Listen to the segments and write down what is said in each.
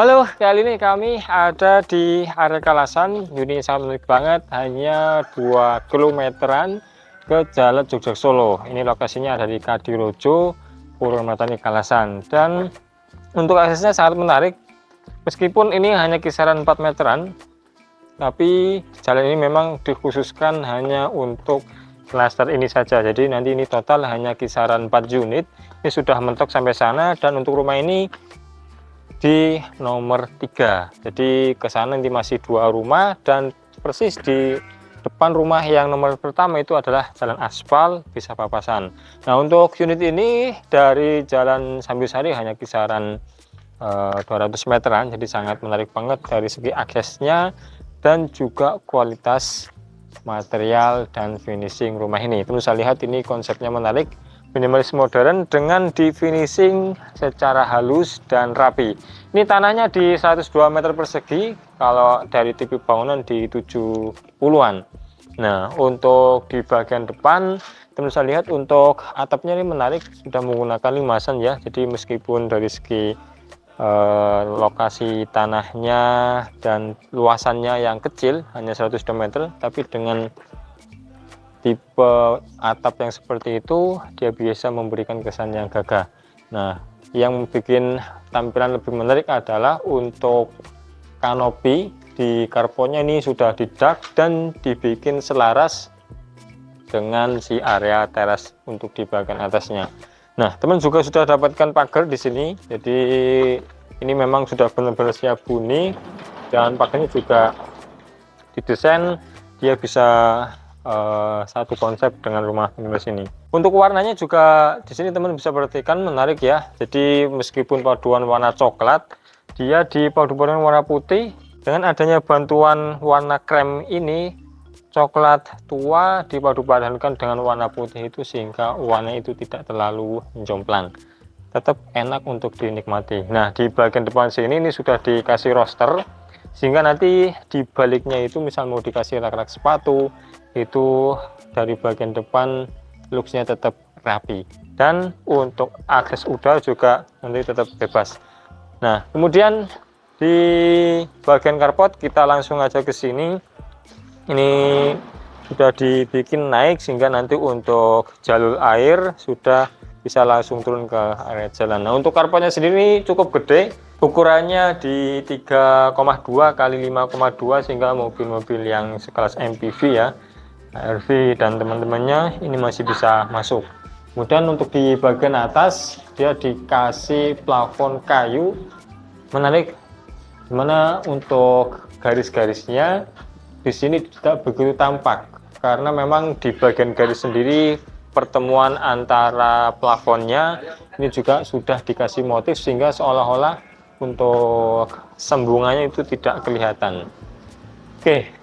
Halo, kali ini kami ada di area Kalasan. Ini sangat menarik banget, hanya 2 kilometeran ke Jalan Jogja Solo. Ini lokasinya ada di Kadirojo, Purwomatani Kalasan. Dan untuk aksesnya sangat menarik, meskipun ini hanya kisaran 4 meteran, tapi jalan ini memang dikhususkan hanya untuk klaster ini saja. Jadi nanti ini total hanya kisaran 4 unit. Ini sudah mentok sampai sana, dan untuk rumah ini di nomor 3. Jadi ke sana nanti masih 2 rumah, dan persis di depan rumah yang nomor pertama itu adalah jalan aspal, bisa papasan. Nah, untuk unit ini dari Jalan Sambisari hanya kisaran 200 meteran, jadi sangat menarik banget dari segi aksesnya dan juga kualitas material dan finishing rumah ini. Terus saya lihat ini konsepnya menarik, minimalis modern dengan di finishing secara halus dan rapi. Ini tanahnya di 102 meter persegi, kalau dari tipe bangunan di 70-an. Nah, untuk di bagian depan teman saya lihat untuk atapnya ini menarik, sudah menggunakan limasan ya. Jadi meskipun dari segi lokasi tanahnya dan luasannya yang kecil hanya 102 meter, tapi dengan tipe atap yang seperti itu dia bisa memberikan kesan yang gagah. Nah, yang bikin tampilan lebih menarik adalah untuk kanopi di karponnya ini sudah didak dan dibikin selaras dengan si area teras untuk di bagian atasnya. Nah, teman juga sudah dapatkan pagar di sini. Jadi ini memang sudah benar-benar siap bunyi, dan pagarnya juga didesain dia bisa satu konsep dengan rumah minimalis ini. Untuk warnanya juga di sini teman bisa perhatikan menarik ya. Jadi meskipun paduan warna coklat, dia dipadu-padukan warna putih dengan adanya bantuan warna krem ini, coklat tua dipadu-padankan dengan warna putih itu, sehingga warna itu tidak terlalu jomplang, tetap enak untuk dinikmati. Nah, di bagian depan sini ini sudah dikasih roster, sehingga nanti di baliknya itu misal mau dikasih rak-rak sepatu, itu dari bagian depan looksnya tetap rapi, dan untuk akses udara juga nanti tetap bebas. Nah, kemudian di bagian carport kita langsung aja ke sini. Ini sudah dibikin naik sehingga nanti untuk jalur air sudah bisa langsung turun ke area jalan. Nah, untuk carportnya sendiri cukup gede, ukurannya di 3,2 kali 5,2, sehingga mobil-mobil yang sekelas MPV ya, RV dan teman-temannya ini masih bisa masuk. Kemudian untuk di bagian atas dia dikasih plafon kayu menarik, dimana untuk garis-garisnya di sini tidak begitu tampak, karena memang di bagian garis sendiri pertemuan antara plafonnya ini juga sudah dikasih motif, sehingga seolah-olah untuk sambungannya itu tidak kelihatan. Oke,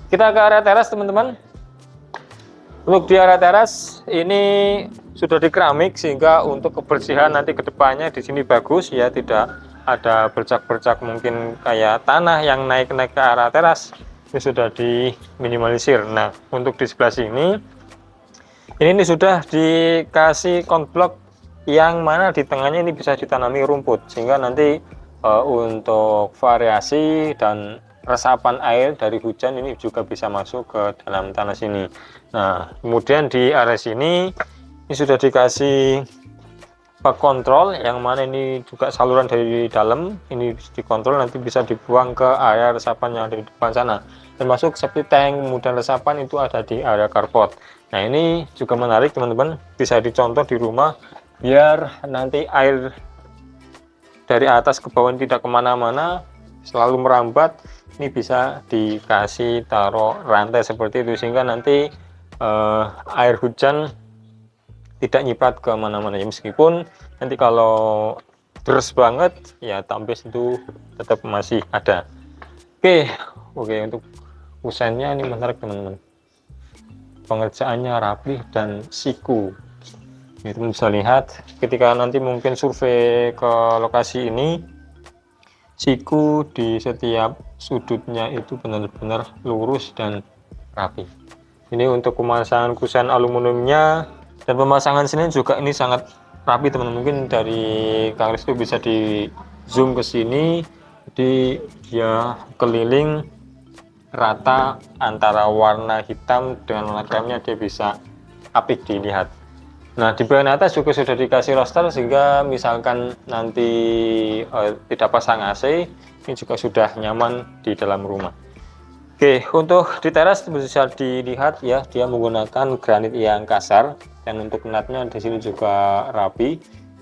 kita ke area teras teman-teman. Untuk di area teras ini sudah di keramik, sehingga untuk kebersihan nanti kedepannya di sini bagus ya, tidak ada bercak-bercak mungkin kayak tanah yang naik-naik ke arah teras. Ini sudah diminimalisir. Nah, untuk di sebelah sini ini sudah dikasih konblok yang mana di tengahnya ini bisa ditanami rumput, sehingga nanti untuk variasi dan resapan air dari hujan ini juga bisa masuk ke dalam tanah sini. Nah, kemudian di area sini ini sudah dikasih bak kontrol, yang mana ini juga saluran dari dalam ini dikontrol, nanti bisa dibuang ke area resapan yang ada di depan sana, termasuk septic tank, kemudian resapan itu ada di area carport. Nah, ini juga menarik teman-teman, bisa dicontoh di rumah biar nanti air dari atas ke bawah tidak kemana-mana, selalu merambat. Ini bisa dikasih taruh rantai seperti itu, sehingga nanti air hujan tidak nyiprat ke mana-mana ya, meskipun nanti kalau deras banget ya tampis itu tetap masih ada. Oke, untuk kusennya ini menarik teman-teman, pengerjaannya rapi dan siku. Itu bisa lihat ketika nanti mungkin survei ke lokasi ini, siku di setiap sudutnya itu benar-benar lurus dan rapi. Ini untuk pemasangan kusen aluminiumnya dan pemasangan sini juga ini sangat rapi teman-teman. Mungkin dari Kang Restu bisa di zoom ke sini, Jadi dia keliling rata antara warna hitam dengan warna kremnya, dia bisa apik dilihat. Nah, di bagian atas juga sudah dikasih roster sehingga misalkan nanti tidak pasang AC, ini juga sudah nyaman di dalam rumah. Oke, untuk di teras bisa dilihat ya, dia menggunakan granit yang kasar dan untuk natnya di sini juga rapi,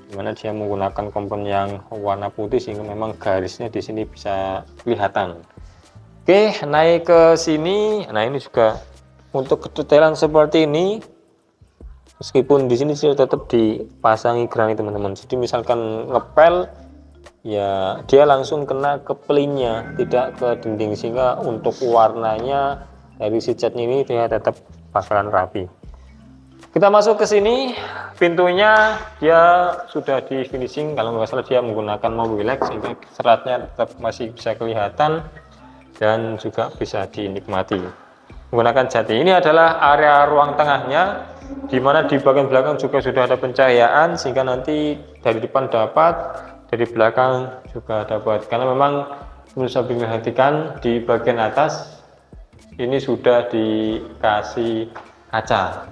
dimana dia menggunakan kompon yang warna putih sehingga memang garisnya di sini bisa kelihatan. Oke, naik ke sini. Nah, ini juga untuk kedetailan seperti ini, meskipun di sini sudah tetap dipasangi granit teman-teman. Jadi misalkan ngepel ya dia langsung kena ke pelinnya, tidak ke dinding, sehingga untuk warnanya dari si catnya ini dia tetap bakalan rapi. Kita masuk ke sini, pintunya dia sudah di finishing, kalau nggak salah dia menggunakan Mobilex sehingga seratnya tetap masih bisa kelihatan dan juga bisa dinikmati menggunakan jati. Ini adalah area ruang tengahnya, di mana di bagian belakang juga sudah ada pencahayaan sehingga nanti dari depan dapat, dari belakang juga dapat, karena memang perlu saya perhatikan di bagian atas ini sudah dikasih kaca.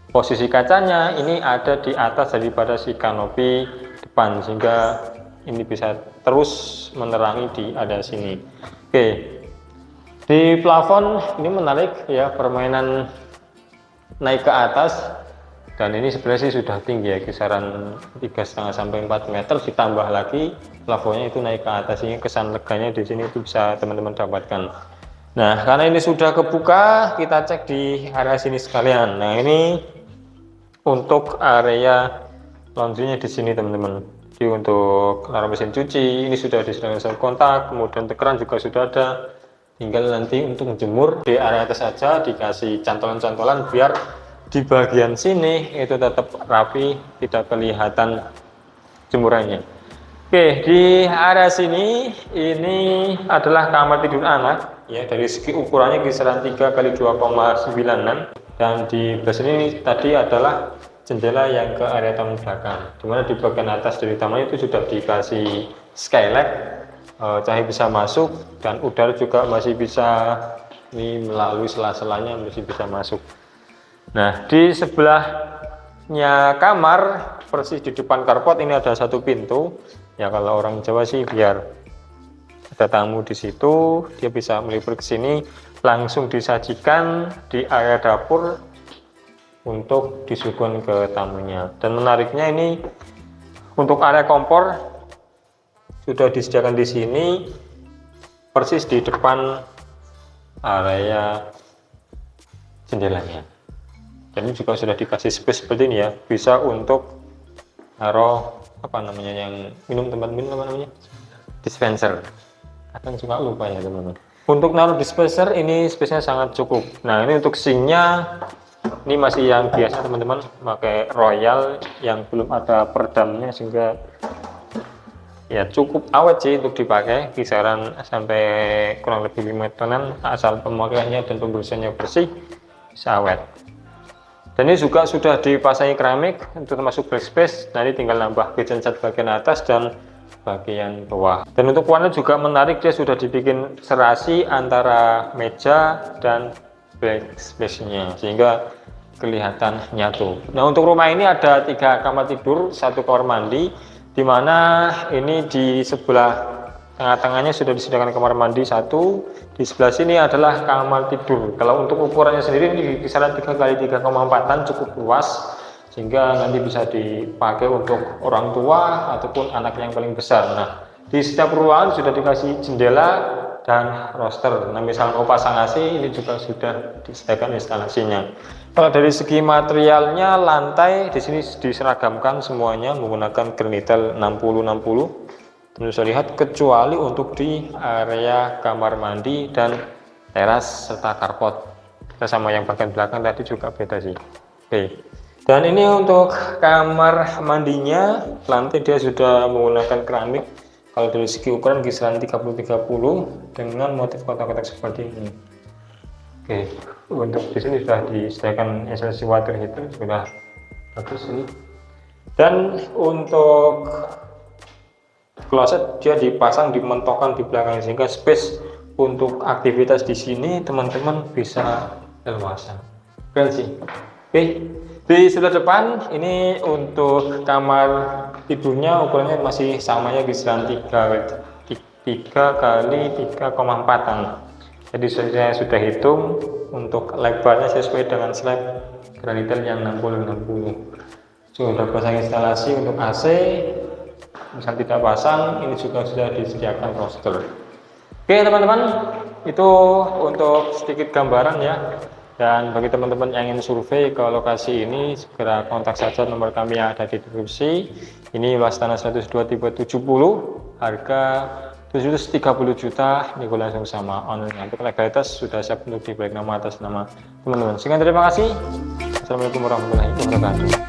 Posisi kacanya ini ada di atas daripada si kanopi depan sehingga ini bisa terus menerangi di area sini. Oke, di plafon ini menarik ya, permainan naik ke atas. Dan ini sebenarnya sih sudah tinggi ya, kisaran 3,5 sampai 4 meter, ditambah lagi plafonnya itu naik ke atas, ini kesan leganya di sini itu bisa teman-teman dapatkan. Nah, karena ini sudah kebuka, kita cek di area sini sekalian. Nah, ini untuk area laundry-nya di sini teman-teman. Jadi untuk alarm mesin cuci ini sudah disediakan kontak, kemudian tekaran juga sudah ada. Tinggal nanti untuk menjemur di area atas saja dikasih cantolan-cantolan biar di bagian sini itu tetap rapi, tidak kelihatan jemurannya. Oke, di area sini ini adalah kamar tidur anak ya, dari segi ukurannya kisaran 3 kali 2,9an, dan di belah sini tadi adalah jendela yang ke area taman belakang, dimana di bagian atas dari taman itu sudah dikasih skylight, cahaya bisa masuk dan udara juga masih bisa ini melalui sela-selanya masih bisa masuk. Nah, di sebelahnya kamar persis di depan carport ini ada satu pintu ya, kalau orang Jawa sih biar ada tamu di situ dia bisa melipir ke sini, langsung disajikan di area dapur untuk disuguhkan ke tamunya. Dan menariknya ini untuk area kompor sudah disediakan di sini persis di depan area jendelanya. Dan ini juga sudah dikasih space seperti ini ya, bisa untuk taruh apa namanya yang minum, tempat minum apa namanya, dispenser. Kadang suka lupa ya teman-teman. Untuk naruh dispenser ini space-nya sangat cukup. Nah, ini untuk sinknya ini masih yang biasa teman-teman, pakai Royal yang belum ada peredamnya sehingga ya cukup awet sih untuk dipakai, kisaran sampai kurang lebih 5 tahunan asal pemakaiannya dan pembersihannya bersih, bisa awet. Dan ini juga sudah dipasangi keramik untuk termasuk backspace. Nah, ini tinggal nambah kitchen set bagian atas dan bagian bawah. Dan untuk warna juga menarik, dia sudah dibikin serasi antara meja dan backspace-nya sehingga kelihatan nyatu. Nah, untuk rumah ini ada 3 kamar tidur, 1 kamar mandi, dimana ini di sebelah tengah-tengahnya sudah disediakan kamar mandi 1, di sebelah sini adalah kamar tidur. Kalau untuk ukurannya sendiri ini kisaran 3 kali 3,4an, cukup luas sehingga nanti bisa dipakai untuk orang tua ataupun anak yang paling besar. Nah, di setiap ruangan sudah dikasih jendela dan roster. Nah, misalnya mau pasang AC ini juga sudah disediakan instalasinya. Kalau dari segi materialnya, lantai di sini diseragamkan semuanya menggunakan Granitel 6060. Bisa lihat kecuali untuk di area kamar mandi dan teras serta carport. Kita sama yang bagian belakang tadi juga beda sih. Oke. Dan ini untuk kamar mandinya, lantai dia sudah menggunakan keramik. Kalau dari segi ukuran kisaran 30-30 dengan motif kotak-kotak seperti ini. Oke, untuk di sini sudah disediakan instalasi water heater, sudah bagus ini. Dan untuk kloset dia dipasang dimentokkan di belakang, sehingga space untuk aktivitas di sini teman-teman bisa leluasa. Keren sih. Oke, di sebelah depan ini untuk kamar tidurnya ukurannya masih sama ya, kisaran 3 kali 3,4an. Jadi saya sudah hitung untuk lebarnya sesuai dengan slab granite yang 60-60. Sudah pasang instalasi untuk AC. Misal tidak pasang, ini juga sudah disediakan roster. Oke teman-teman, itu untuk sedikit gambaran ya. Dan bagi teman-teman yang ingin survei ke lokasi ini, segera kontak saja nomor kami yang ada di deskripsi. Ini luas tanah 102 tipe 70, harga 730 juta, ini langsung sama online. Untuk legalitas sudah siap untuk dibalik nama atas nama teman-teman. Sekian, terima kasih. Assalamualaikum warahmatullahi wabarakatuh.